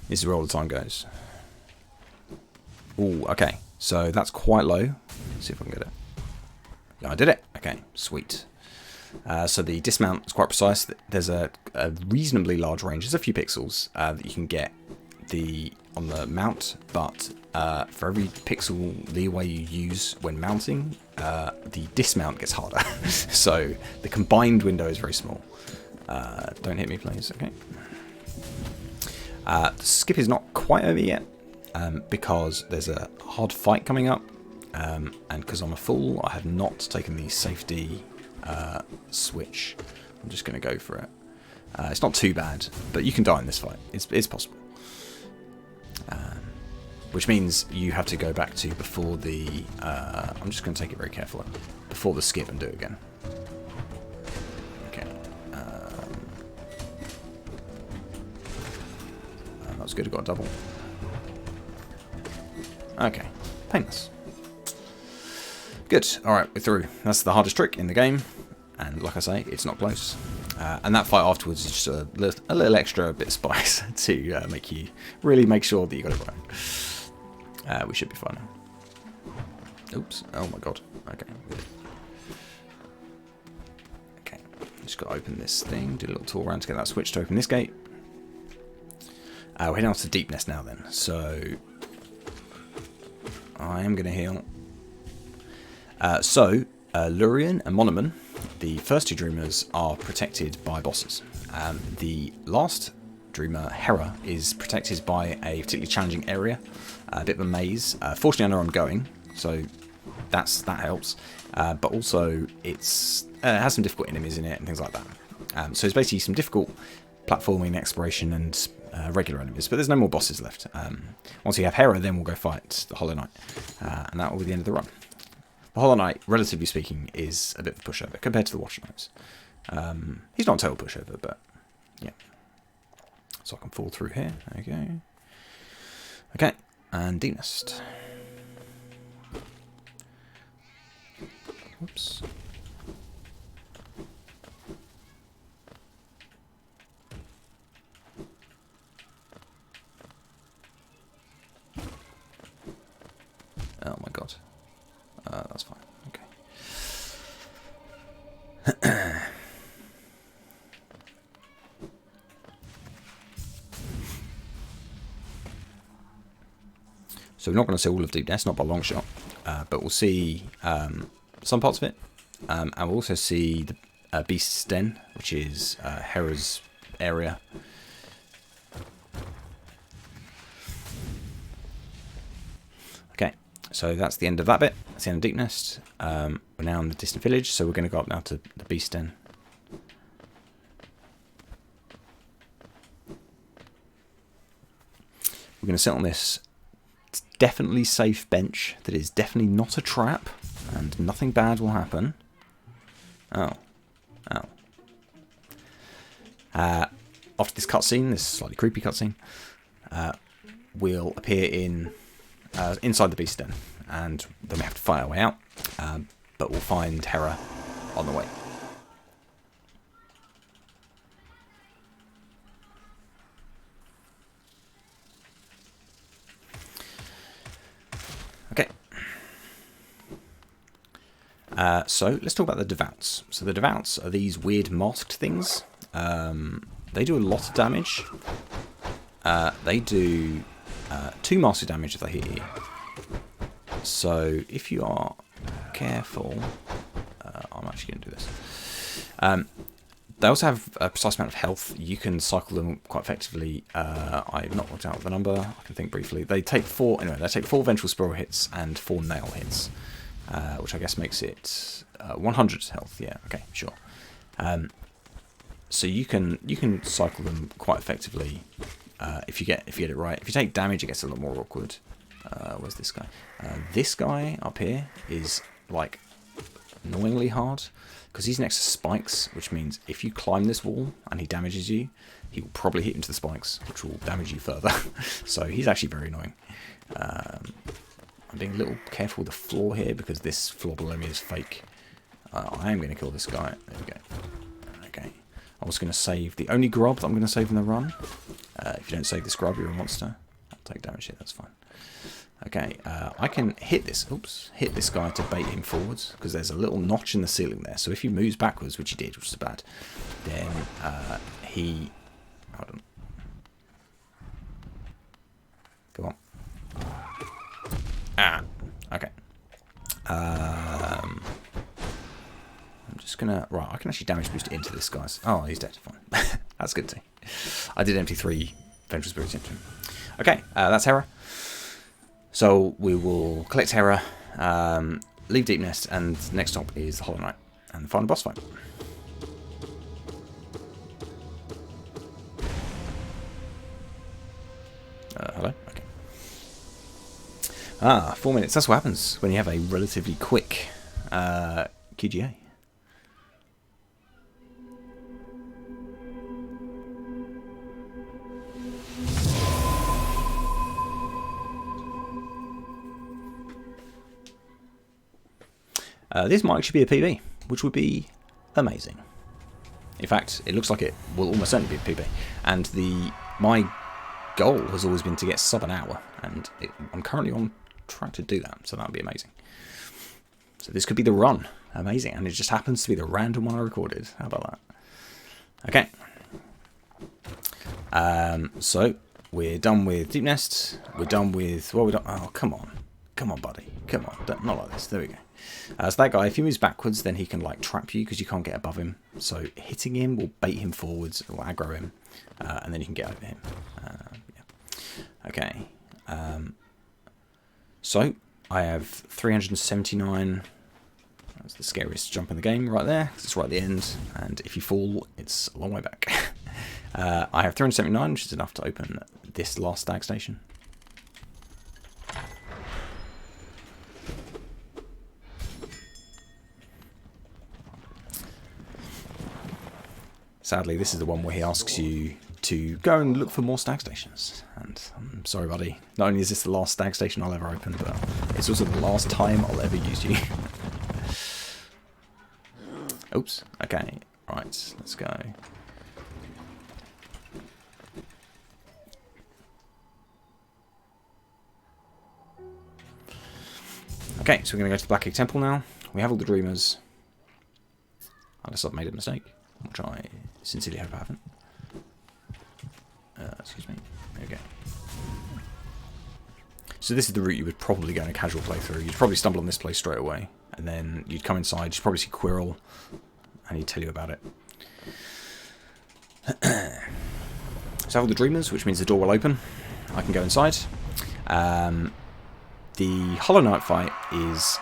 [SPEAKER 1] This is where all the time goes. Ooh, okay. So that's quite low. Let's see if I can get it. Yeah, I did it. Okay, sweet. So the dismount is quite precise. There's a reasonably large range. There's a few pixels that you can get on the mount, but for every pixel leeway you use when mounting, the dismount gets harder. So the combined window is very small. Don't hit me, please. Okay. The skip is not quite over yet because there's a hard fight coming up, and because I'm a fool, I have not taken the safety switch. I'm just going to go for it. It's not too bad, but you can die in this fight. It's possible. Which means you have to go back to before the... I'm just going to take it very carefully. Before the skip and do it again. Okay. That was good, I got a double. Okay. Painless. Good. Alright, we're through. That's the hardest trick in the game. And like I say, it's not close. And that fight afterwards is just a little extra bit of spice to make you really make sure that you got it right. We should be fine now. Oops. Oh my god. Okay. Okay. Just got to open this thing. Do a little tour around to get that switch to open this gate. We're heading on to Deepness now then. So I am going to heal. Lurian and Monoman, the first 2 Dreamers, are protected by bosses. The last Dreamer, Hera, is protected by a particularly challenging area, a bit of a maze. Fortunately, I know where I'm going, so that helps. But also, it has some difficult enemies in it and things like that. So it's basically some difficult platforming, exploration, and regular enemies. But there's no more bosses left. Once you have Hera, then we'll go fight the Hollow Knight, and that will be the end of the run. The Hollow Knight, relatively speaking, is a bit of a pushover compared to the Watcher Knights. He's not a total pushover, but yeah. So I can fall through here. There we go. Okay, and Deepness. Whoops. So we're not going to see all of Deep Nest, not by a long shot, but we'll see some parts of it, and we'll also see the Beast's Den, which is Hera's area. Okay, so that's the end of that bit. That's the end of Deep Nest. We're now in the distant village, so we're going to go up now to the Beast's Den. We're going to sit on this definitely safe bench that is definitely not a trap, and nothing bad will happen. Oh. After this cutscene, this slightly creepy cutscene, we'll appear inside the Beast Den, and then we have to fight our way out, but we'll find Hera on the way. Okay. So let's talk about the Devouts. So the Devouts are these weird masked things. They do a lot of damage. They do 2 massive damage if they hit you. So if you are careful, I'm actually going to do this. They also have a precise amount of health. You can cycle them quite effectively. I've not worked out the number. I can think briefly. They take 4. Anyway, they take 4 ventral spiral hits and 4 nail hits, which I guess makes it 100 health. Yeah. Okay. Sure. So you can cycle them quite effectively if you get it right. If you take damage, it gets a lot more awkward. Where's this guy? This guy up here is like annoyingly hard because he's next to spikes, which means if you climb this wall and he damages you, he will probably hit into the spikes, which will damage you further. So he's actually very annoying. I'm being a little careful with the floor here because this floor below me is fake. I am going to kill this guy. There we go. Okay. I was going to save the only grub that I'm going to save in the run. If you don't save this grub, you're a monster. I'll take damage here, that's fine. Okay, I can hit this guy to bait him forwards, because there's a little notch in the ceiling there. So if he moves backwards, which he did, which is bad, then hold on. Go on. Okay. I'm just gonna... Right, I can actually damage boost it into this guy's... Oh, he's dead. Fine. That's good too. I did empty 3 Vengeful Spirits into him. Okay, that's Hera. So we will collect Hera, leave Deep Nest, and next stop is the Hollow Knight and the final boss fight. Hello? Okay. 4 minutes. That's what happens when you have a relatively quick QGA. This might actually be a PB, which would be amazing. In fact, it looks like it will almost certainly be a PB. And my goal has always been to get sub an hour, and I'm currently on track to do that, so that would be amazing. So this could be the run. Amazing. And it just happens to be the random one I recorded. How about that? Okay. So we're done with Deep Nest. We're done with... Well, we're done... Oh, come on. Come on, buddy. Come on. Not like this. There we go. So that guy, if he moves backwards, then he can like trap you because you can't get above him. So hitting him will bait him forwards, or aggro him, and then you can get over him. Yeah. Okay. So I have 379. That's the scariest jump in the game right there, 'cause it's right at the end. And if you fall, it's a long way back. I have 379, which is enough to open this last stag station. Sadly, this is the one where he asks you to go and look for more stag stations. And I'm sorry, buddy. Not only is this the last stag station I'll ever open, but it's also the last time I'll ever use you. Oops. Okay. Right. Let's go. Okay, so we're going to go to the Black Egg Temple now. We have all the Dreamers. Unless I've made a mistake, which I sincerely hope I haven't. Excuse me. There we go. So this is the route you would probably go in a casual playthrough. You'd probably stumble on this place straight away, and then you'd come inside, you'd probably see Quirrell, and he'd tell you about it. So I have all the Dreamers, which means the door will open. I can go inside. The Hollow Knight fight is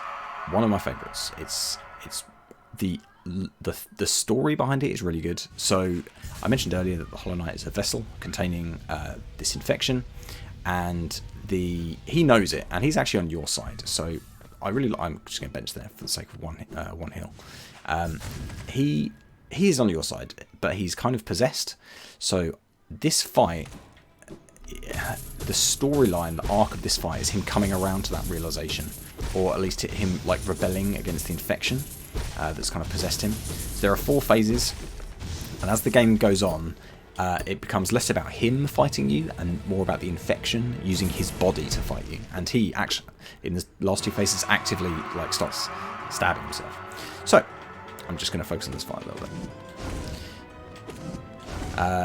[SPEAKER 1] one of my favourites. It's the story behind it is really good. So I mentioned earlier that the Hollow Knight is a vessel containing this infection, and he knows it, and he's actually on your side. So I'm just going to bench there for the sake of one heal. He is on your side, but he's kind of possessed. So this fight, the storyline, the arc of this fight is him coming around to that realization, or at least him like rebelling against the infection that's kind of possessed him. So there are 4 phases, and as the game goes on, it becomes less about him fighting you and more about the infection using his body to fight you. And he actually, in the last 2 phases, actively like starts stabbing himself. So I'm just going to focus on this fight a little bit.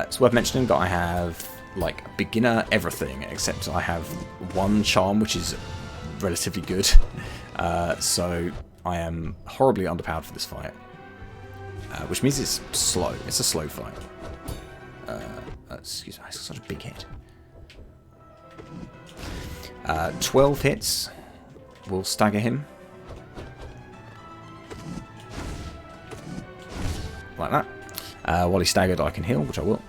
[SPEAKER 1] It's worth mentioning that I have like beginner everything, except I have 1 charm which is relatively good. So I am horribly underpowered for this fight, which means it's slow. It's a slow fight. Excuse me, it's such a big hit. 12 hits will stagger him. Like that. While he's staggered, I can heal, which I will.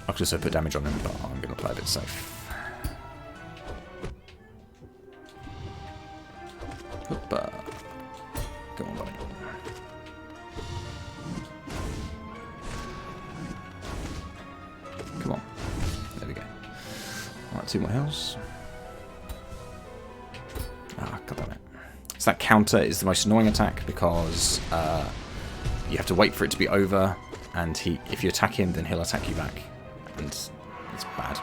[SPEAKER 1] I could also put damage on him, but I'm going to play a bit safe. Hoppa. Go on, buddy. Come on. There we go. Alright, 2 more heals. Ah, god damn it. So that counter is the most annoying attack because you have to wait for it to be over, and if you attack him, then he'll attack you back. And it's bad.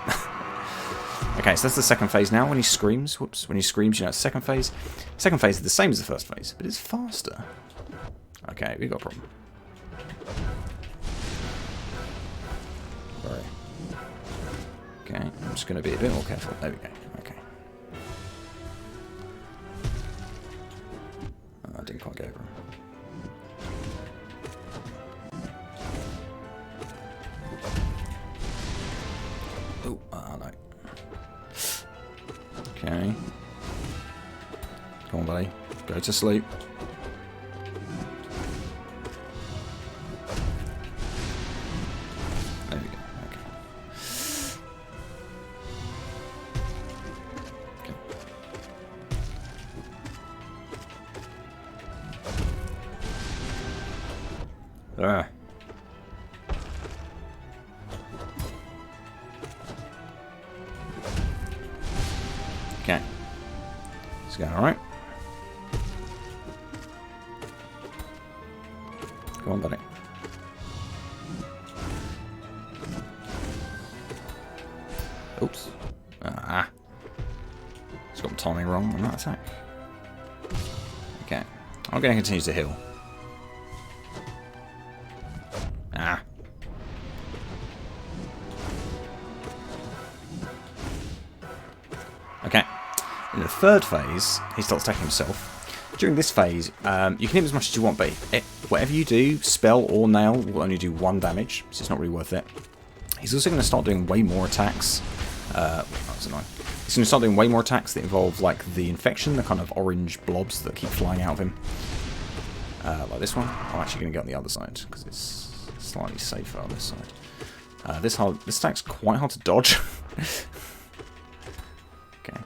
[SPEAKER 1] Okay, so that's the second phase now. When he screams, when he screams, you know, it's second phase. Second phase is the same as the first phase, but it's faster. Okay, we've got a problem. Sorry. Okay, I'm just going to be a bit more careful. There we go. Okay. Oh, I didn't quite get over him. Oh, no. Okay. Come on, buddy. Go to sleep. There we go. Okay. Okay. Ah. Okay. It's going alright. Come on, buddy. Oops. Ah. Just got the timing wrong on that attack. Okay. I'm going to continue to heal. Ah. Okay. In the third phase, he starts attacking himself. During this phase, you can hit him as much as you want, but whatever you do, spell or nail, will only do 1 damage, so it's not really worth it. He's also going to start doing way more attacks. That was annoying. He's going to start doing way more attacks that involve like the infection, the kind of orange blobs that keep flying out of him. Like this one. I'm actually going to get on the other side, because it's slightly safer on this side. This attack's quite hard to dodge. Okay.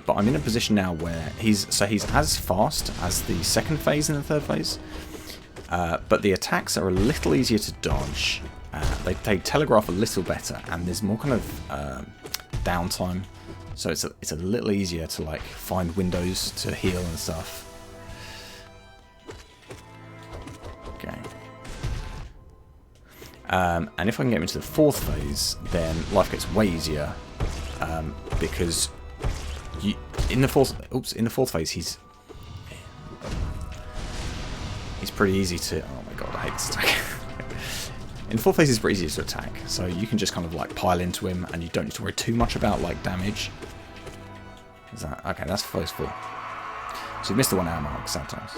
[SPEAKER 1] But I'm in a position now where he's as fast as the second phase and the third phase, but the attacks are a little easier to dodge. They telegraph a little better, and there's more kind of downtime, so it's a little easier to like find windows to heal and stuff. Okay. And if I can get him into the fourth phase, then life gets way easier, because in the fourth phase he's pretty easy to. Oh my god, I hate this attack. In the fourth phase, it's pretty easy to attack, so you can just kind of like pile into him, and you don't need to worry too much about like damage. Is that okay? That's first 4. So you missed the 1 hour mark sometimes.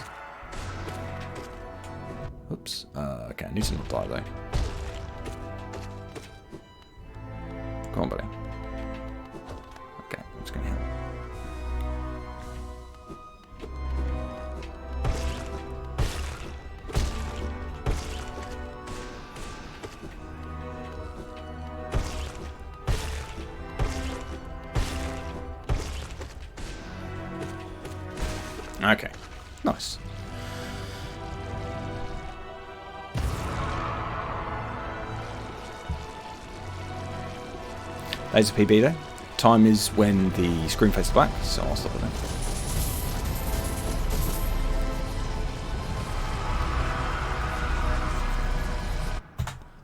[SPEAKER 1] Oops. Okay, I need to not die though. Come on, buddy. Okay, I'm just gonna heal. Okay, nice. There's a PB there. Time is when the screen faces black, so I'll stop it there.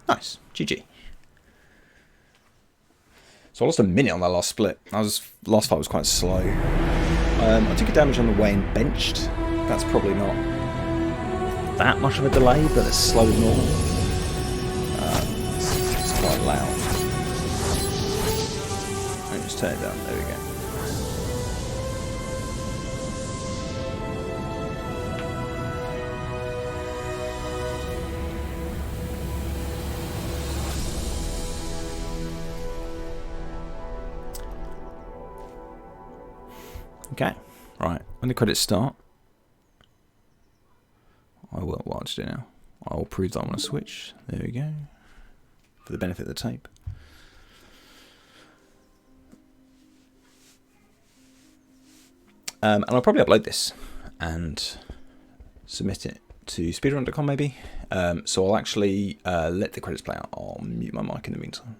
[SPEAKER 1] Nice, GG. So I lost a minute on that last split. Last fight was quite slow. I took a damage on the way and benched. That's probably not that much of a delay, but it's slow as normal. It's quite loud. Let me just turn it down. There we go. Okay, right, when the credits start, what I'll do now, I will prove that I want to switch, there we go, for the benefit of the tape. And I'll probably upload this and submit it to speedrun.com maybe, so I'll actually let the credits play out. I'll mute my mic in the meantime.